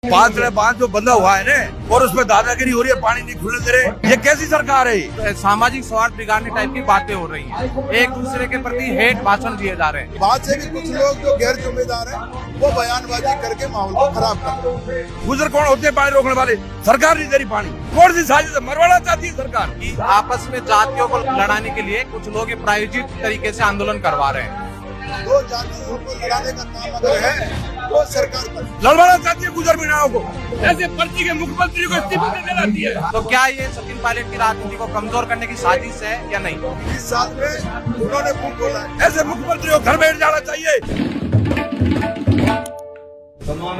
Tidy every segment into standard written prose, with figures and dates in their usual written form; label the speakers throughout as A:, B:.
A: बांध जो बंधा हुआ है ना और उसमें दादागिरी हो रही है, पानी नहीं खुलने दे रहे। ये कैसी सरकार है?
B: सामाजिक स्वार्थ बिगाड़ने टाइप की बातें हो रही हैं। एक दूसरे के प्रति हेट भाषण दिए जा रहे हैं।
C: बात से भी कुछ लोग जो गैर जिम्मेदार हैं वो बयानबाजी करके माहौल को खराब कर रहे हैं।
A: गुजर कौन होते हैं पानी रोकने वाले? सरकार नहीं दे रही पानी। कौन सी साजिश है? मरवाना चाहती है सरकार।
B: कि आपस में जातियों को लड़ाने के लिए कुछ लोग ये प्रायोजित तरीके से आंदोलन करवा रहे हैं।
C: दो जातियों को लड़ाने का काम अगर है वो सरकार कर
A: लड़वाना चाहती है गुजर मीनाओं को। ऐसे पर्ची के मुख्यमंत्री को इस्तीफा देने लाती है।
B: तो क्या ये सचिन पायलट की राजनीति को कमजोर करने की साजिश है या नहीं?
C: 20 साल में उन्होंने खूब बोला है।
A: ऐसे मुख्यमंत्री को घर बैठ जाना चाहिए।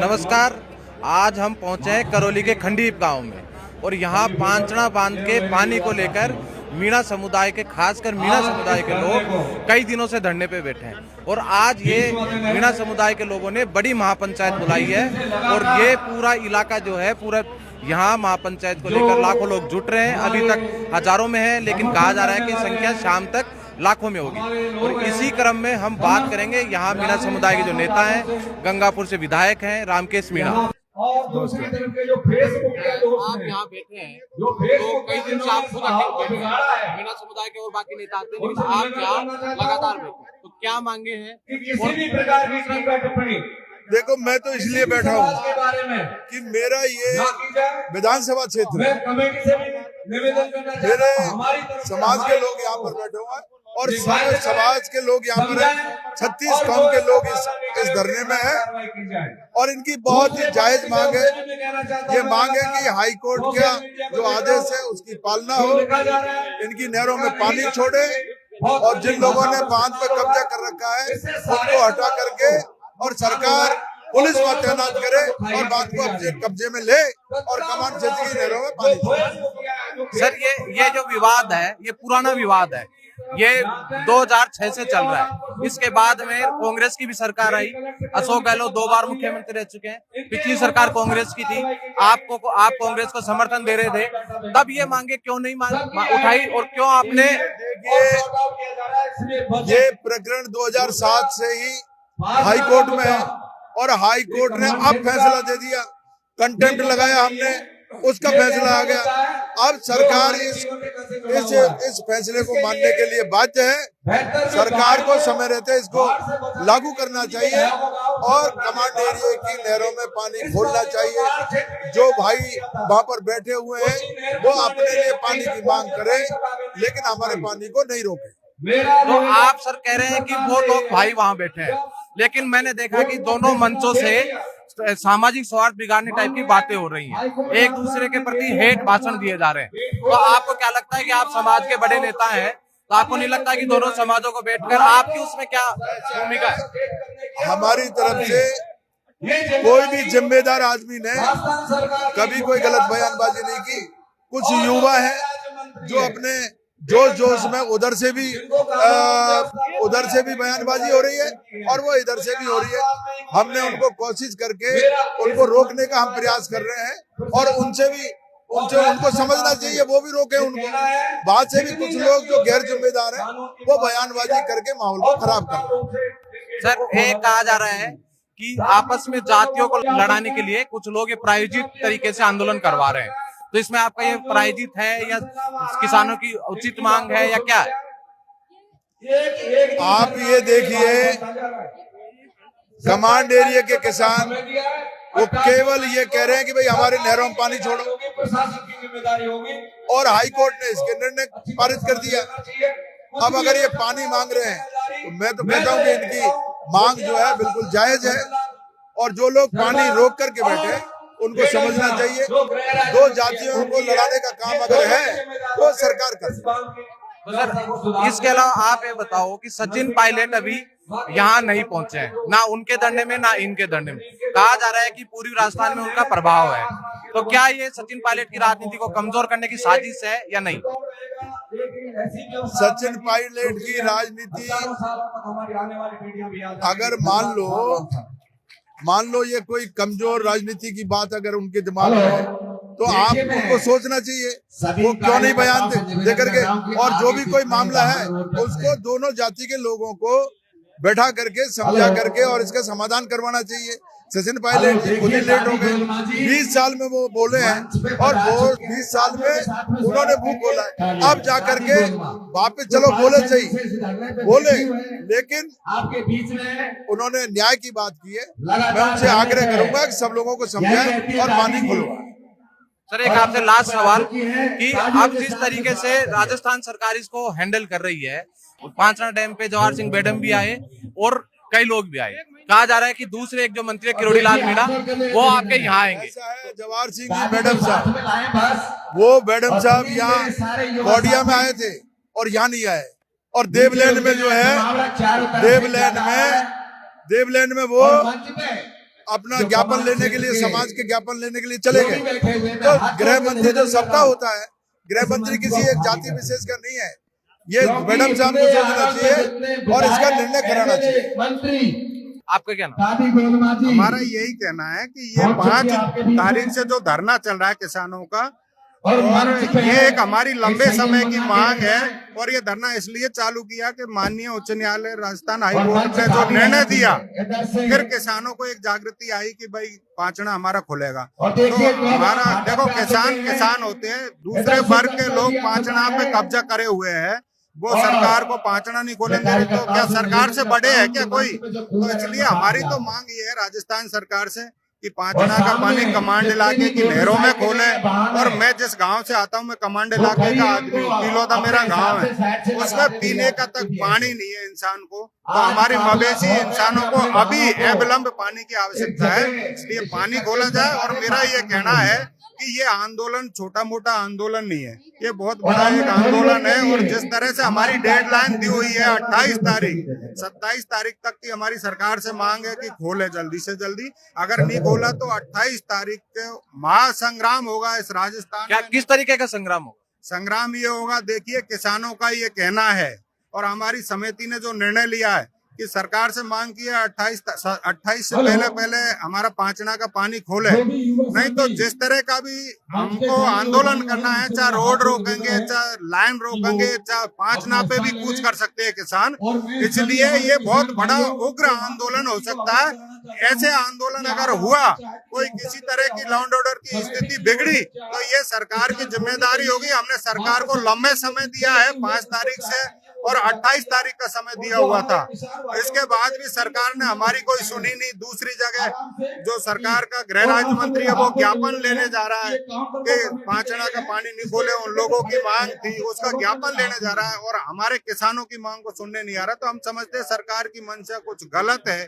B: नमस्कार, आज हम पहुंचे हैं करौली के खंडीप गांव में और यहाँ पांचड़ा बांध के पानी को लेकर मीणा समुदाय के, खासकर मीणा समुदाय के लोग कई दिनों से धरने पे बैठे हैं। और आज ये मीणा समुदाय के लोगों ने बड़ी महापंचायत बुलाई है और ये पूरा इलाका जो है, पूरा यहाँ महापंचायत को लेकर लाखों लोग जुट रहे हैं। अभी तक हजारों में है, लेकिन कहा जा रहा है कि संख्या शाम तक लाखों में होगी। और इसी क्रम में हम बात करेंगे यहाँ मीणा समुदाय के जो नेता हैं, गंगापुर से विधायक हैं रामकेश मीणा।
D: और दूसरी तरफ के जो फेसबुक के दोस्त
B: आप
D: हैं,
B: यहाँ बैठे हैं
D: जो
B: तो कई दिन से आप खुद अकेले बैठे हैं। मीणा समुदाय के और बाकी नेता आते हैं, लेकिन आप यहाँ लगातार बैठे हैं। तो क्या मांगे हैं?
D: कि किसी भी प्रकार की टीका टिप्पणी
C: देखो, मैं तो इसलिए बैठा हूँ
D: के बारे में
C: कि मेरा ये
D: ना की जाए।
C: विधानसभा क्षेत्र
D: मैं
C: है।
D: कमेटी से भी निवेदन करना चाहता
C: मेरे
D: हूं, हमारी तरफ से
C: समाज के
D: हमारी
C: लोग यहाँ पर बैठे हुए हैं और
D: जी,
C: सारे
D: भाई,
C: समाज के लोग यहाँ पर हैं। 36 कौम के लोग इस धरने में हैं
D: कार्रवाई की जाए।
C: और इनकी बहुत ही जायज मांग है।
D: मैं कहना चाहता
C: ये
D: हूं,
C: मांग है कि हाई कोर्ट का जो आदेश है उसकी पालना हो,
D: लिखा जा रहा है।
C: इनकी नहरों में पानी छोड़े और जिन लोगों ने बांध पर कब्जा कर रखा है उनको हटा करके और सरकार पुलिस को तैनात करे और बांध को अपने कब्जे में ले और कमान क्षेत्र की नहरों में पानी छोड़े।
B: सर, ये जो विवाद है, ये पुराना विवाद है। ये 2006 से चल रहा है। इसके बाद में कांग्रेस की भी सरकार आई। अशोक गहलोत 2 बार मुख्यमंत्री रह चुके हैं। पिछली सरकार कांग्रेस की थी। आप कांग्रेस को समर्थन दे रहे थे, तब ये मांगे क्यों नहीं उठाई और क्यों आपने?
C: ये प्रकरण 2007 से ही हाई कोर्ट में है और हाई कोर्ट ने अब फैसला दे दिया। कंटेम्प्ट लगाया हमने, उसका फैसला आ गया। अब सरकार इस फैसले को मानने के लिए बाध्य है। सरकार को समय रहते इसको लागू करना चाहिए और कमांड एरिया की नहरों में पानी खोलना चाहिए। जो भाई वहां पर बैठे हुए हैं वो अपने लिए पानी की मांग करें, लेकिन हमारे पानी को नहीं रोके।
B: तो आप सर कह रहे हैं कि वो लोग भाई वहां बैठे हैं, लेकिन मैंने देखा कि दोनों मंचों से सामाजिक स्वार्थ बिगाड़ने टाइप की बातें हो रही हैं। एक दूसरे के प्रति हेट भाषण दिए जा रहे हैं। तो आपको क्या लगता है कि आप समाज के बड़े नेता हैं, तो आपको नहीं लगता कि दोनों समाजों को बैठकर आपकी उसमें क्या भूमिका है?
C: हमारी तरफ से कोई भी जिम्मेदार आदमी ने कभी कोई गलत बयानबाजी नहीं की। कुछ युवा है जो अपने जोश में उधर से भी बयानबाजी हो रही है और वो इधर से भी हो रही है। हमने उनको कोशिश करके उनको रोकने का हम प्रयास कर रहे हैं और उनको समझना चाहिए, वो भी रोके उनको। बात से भी कुछ लोग जो गैर जिम्मेदार हैं वो बयानबाजी करके माहौल को खराब कर रहे हैं।
B: सर, एक कहा जा रहा है कि आपस में जातियों को लड़ाने के लिए कुछ लोग ये प्रायोजित तरीके से आंदोलन करवा रहे हैं। तो इसमें आपका ये प्रायोजित है या किसानों की उचित मांग है या क्या है?
C: आप ये देखिए, कमांड एरिया के किसान वो केवल ये कह रहे हैं कि भाई हमारे नहरों में पानी छोड़ो और हाई कोर्ट ने इसके निर्णय पारित कर दिया। अब अगर ये पानी मांग रहे हैं तो मैं तो कहता हूँ कि इनकी मांग जो है बिल्कुल जायज है और जो लोग पानी रोक करके बैठे उनको समझना चाहिए। दो जातियों को लड़ाने का काम अगर है तो सरकार कर।
B: तो सर, इसके अलावा आप ये बताओ कि सचिन पायलट अभी यहाँ नहीं पहुंचे हैं, ना उनके धरने में ना इनके धरने में। कहा जा रहा है कि पूरी राजस्थान में उनका प्रभाव है। तो क्या ये सचिन पायलट की राजनीति को कमजोर करने की साजिश है या नहीं?
C: सचिन पायलट की राजनीति अगर मान लो ये कोई कमजोर राजनीति की बात अगर उनके दिमाग में है तो आप उनको सोचना चाहिए वो क्यों नहीं बयान दे करके। और जो भी कोई मामला है उसको दोनों जाति के लोगों को बैठा करके समझा करके और इसका समाधान करवाना चाहिए। सेशन पायलट जी खुद ही लेट हो गए। 20 साल में वो बोले हैं और वो 20 साल में उन्होंने मुंह खोला है। अब जाकर के वापस चलो बोले सही बोले, लेकिन
D: आपके बीच में
C: उन्होंने न्याय की बात की है। मैं उनसे आग्रह करूंगा कि सब लोगों को समझाएं और पानी खुलवाएं।
B: सर एक आपसे लास्ट सवाल कि अब जिस तरीके से राजस्थान सरकार इसको हैंडल कर रही है, पांचना डैम पे जवाहर सिंह मैडम भी आए और कई लोग भी आए, कहा जा रहा है कि दूसरे एक जो मंत्री है किरोड़ी लाल मीणा वो आपके यहाँ आएंगे।
C: ऐसा है, जवाहर सिंह जी मैडम साहब, वो मैडम साहब यहाँ कोडिया में आए थे और यहाँ नहीं आए, और देवलैंड में जो है देवलैंड में वो अपना ज्ञापन लेने के लिए, समाज के ज्ञापन लेने के लिए चले गए। तो गृह मंत्री जो सबका होता है, गृह मंत्री किसी एक जाति विशेष का नहीं है। ये मैडम साहब को सोचना चाहिए और इसका निर्णय कराना चाहिए।
D: मंत्री
B: आपका क्या नाम?
E: हमारा यही कहना है कि ये 5 तारीख से जो धरना चल रहा है किसानों का, और ये एक हमारी लंबे समय की मांग है, और ये धरना इसलिए चालू किया कि माननीय उच्च न्यायालय राजस्थान हाई कोर्ट ने जो निर्णय दिया, फिर किसानों को एक जागृति आई कि भाई पांचना हमारा खुलेगा। तो हमारा देखो, किसान होते हैं, दूसरे वर्ग के लोग पांचना पे कब्जा करे हुए हैं, वो सरकार को पांचना नहीं खोलेंगे तो क्या सरकार से बड़े है क्या कोई? तो इसलिए हमारी तो मांग ये है राजस्थान सरकार से कि पांचना का पानी कमांड इलाके की नहरों में खोले। और मैं जिस गांव से आता हूं, मैं कमांड इलाके का आदमी, तिलोदा मेरा गांव है, उसमें पीने का तक पानी नहीं है इंसान को। तो हमारी मवेशी इंसानों को अभी अविलंब पानी की आवश्यकता है, इसलिए पानी खोला जाए। और मेरा ये कहना है कि ये आंदोलन छोटा मोटा आंदोलन नहीं है, ये बहुत बड़ा एक आंदोलन है। और जिस तरह से हमारी डेडलाइन दी हुई है 28 तारीख, 27 तारीख तक की हमारी सरकार से मांग है कि खोले जल्दी से जल्दी। अगर नहीं खोला तो 28 तारीख के महासंग्राम होगा इस राजस्थान
B: क्या
E: में।
B: किस तरीके का संग्राम होगा?
E: संग्राम ये होगा, देखिए किसानों का ये कहना है, और हमारी समिति ने जो निर्णय लिया है कि सरकार से मांग की है 28 से पहले हमारा पांचना का पानी खोले, नहीं तो जिस तरह का भी हमको आंदोलन करना है, चाहे रोड रोकेंगे, चाहे लाइन रोकेंगे, चाहे पांचना पे भी कूच कर सकते हैं किसान। इसलिए ये बहुत बड़ा उग्र आंदोलन हो सकता है। ऐसे आंदोलन अगर हुआ, कोई किसी तरह की लॉ एंड ऑर्डर की स्थिति बिगड़ी, तो ये सरकार की जिम्मेदारी होगी। हमने सरकार को लंबे समय दिया है, 5 तारीख से और 28 तारीख का समय दिया हुआ था। इसके बाद भी सरकार ने हमारी कोई सुनी नहीं। दूसरी जगह जो सरकार का गृह राज्य मंत्री है वो ज्ञापन लेने जा रहा है कि पांचना का पानी नहीं खोले, उन लोगों की मांग थी, उसका ज्ञापन लेने जा रहा है, और हमारे किसानों की मांग को सुनने नहीं आ रहा। तो हम समझते हैं सरकार की मंशा कुछ गलत है।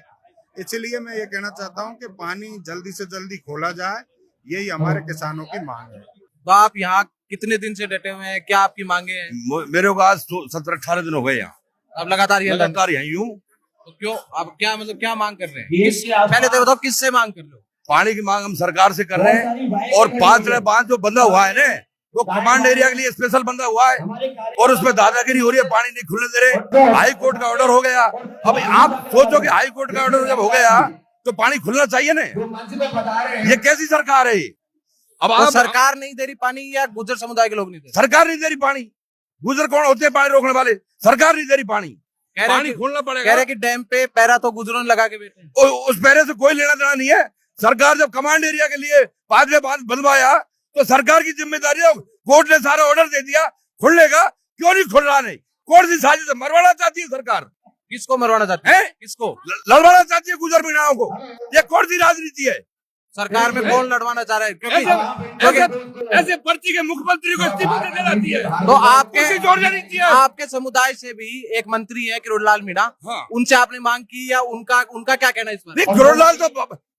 E: इसलिए मैं ये कहना चाहता हूँ कि पानी जल्दी से जल्दी खोला जाए, यही हमारे किसानों की मांग है।
B: तो आप यहाँ कितने दिन से डटे हुए हैं, क्या आपकी मांगे हैं?
A: मेरे को आज 17-18 दिन हो गए यहाँ,
B: अब लगातार
A: यहाँ यूं।
B: तो क्यों, आप क्या मतलब क्या मांग कर रहे हैं? पहले तो बताओ किससे मांग कर रहे हो?
A: पानी की मांग हम सरकार से कर रहे हैं। और 5 बांध जो बंधा हुआ है ना, वो कमांड एरिया के लिए स्पेशल बंधा हुआ है, और उसमें दादागिरी हो रही है, पानी नहीं खुलने दे रहे। हाई कोर्ट का ऑर्डर हो गया। अब आप सोचो कि हाई कोर्ट का ऑर्डर जब हो गया तो पानी खुलना चाहिए ना। ये कैसी सरकार है? अब
B: तो सरकार नहीं दे रही पानी या गुर्जर समुदाय के लोग नहीं दे रहे?
A: सरकार नहीं दे रही पानी। गुजर कौन होते हैं पानी रोकने वाले? सरकार नहीं दे रही पानी। पानी खोलना पड़ेगा।
B: कह रहे कि डैम पे पैरा तो गुजरों ने लगा के बैठे।
A: उस पैरे से कोई लेना देना नहीं है। सरकार जब कमांड एरिया के लिए 5 बांध बनवाया तो सरकार की जिम्मेदारी है। कोर्ट ने सारा ऑर्डर दे दिया, खुलने का, क्यों नहीं खुल रहा? नहीं, कौन सी साजिश मरवाना चाहती है सरकार?
B: किसको मरवाना चाहती है? किसको
A: लड़वाना चाहती है? गुजर मीणाओं को। ये कौन सी राजनीति है?
B: सरकार में कौन लड़वाना चाह रहा है? क्योंकि
A: ऐसे पर्ची के मुख्यमंत्री को इस्तीफा देने जाती है।
B: तो आपके समुदाय से भी एक मंत्री है किरोड़ी लाल मीणा,
A: हाँ।
B: उनसे आपने मांग की या उनका क्या कहना है इस पर?
A: किरोड़ी लाल तो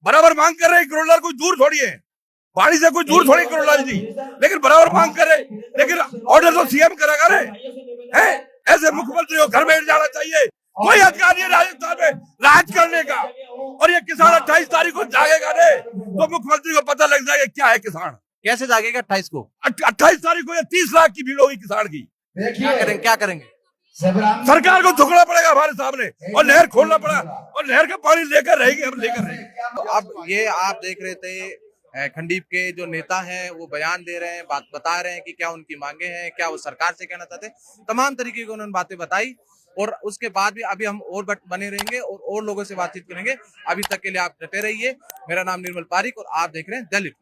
A: बराबर मांग कर रहे हैं। किरोड़ी लाल कोई दूर थोड़ी है, पानी से कोई दूर थोड़ी किरोड़ी लाल जी, लेकिन बराबर मांग कर रहे। लेकिन ऑर्डर तो सीएम करेगा रे। ऐसे मुख्यमंत्री को घर बैठ जाना चाहिए। कोई अधिकार नहीं है राजस्थान में राज करने का। और ये किसान 28 तारीख को जागेगा रे तो मुख्यमंत्री को पता लग जाएगा क्या है किसान।
B: कैसे जागेगा 28 को?
A: 28 तारीख को ये 30 लाख की भीड़ होगी किसान की।
B: क्या करेंगे?
A: सरकार को झुकना पड़ेगा हमारे सामने, और नहर खोलना पड़ा, और नहर का पानी लेकर रहेंगे, हम लेकर रहेंगे।
B: तो अब ये आप देख रहे थे खंडीप के जो नेता हैं वो बयान दे रहे हैं, बात बता रहे हैं कि क्या उनकी मांगे हैं, क्या वो सरकार से कहना चाहते हैं। तमाम तरीके की उन्होंने बातें बताई। और उसके बाद भी अभी हम और बने रहेंगे और लोगों से बातचीत करेंगे। अभी तक के लिए आप डटे रहिए। मेरा नाम निर्मल पारिक और आप देख रहे हैं दिल्ली।